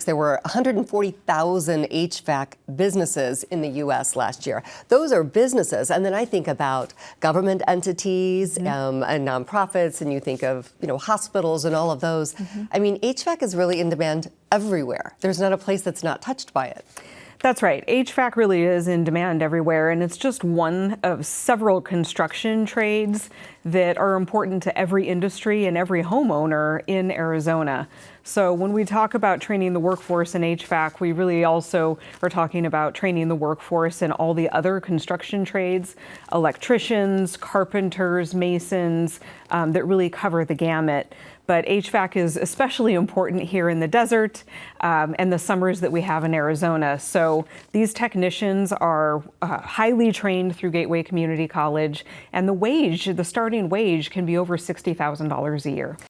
there were 140,000 HVAC businesses in the U.S. last year. Those are businesses. And then I think about government entities and nonprofits, and you think of, hospitals and all of those. I mean, HVAC is really in demand everywhere. There's not a place that's not touched by it. That's right. HVAC really is in demand everywhere, and it's just one of several construction trades that are important to every industry and every homeowner in Arizona. So when we talk about training the workforce in HVAC, we really also are talking about training the workforce in all the other construction trades, electricians, carpenters, masons, that really cover the gamut. But HVAC is especially important here in the desert and the summers that we have in Arizona. So these technicians are highly trained through Gateway Community College, and the starting wage can be over $60,000 a year.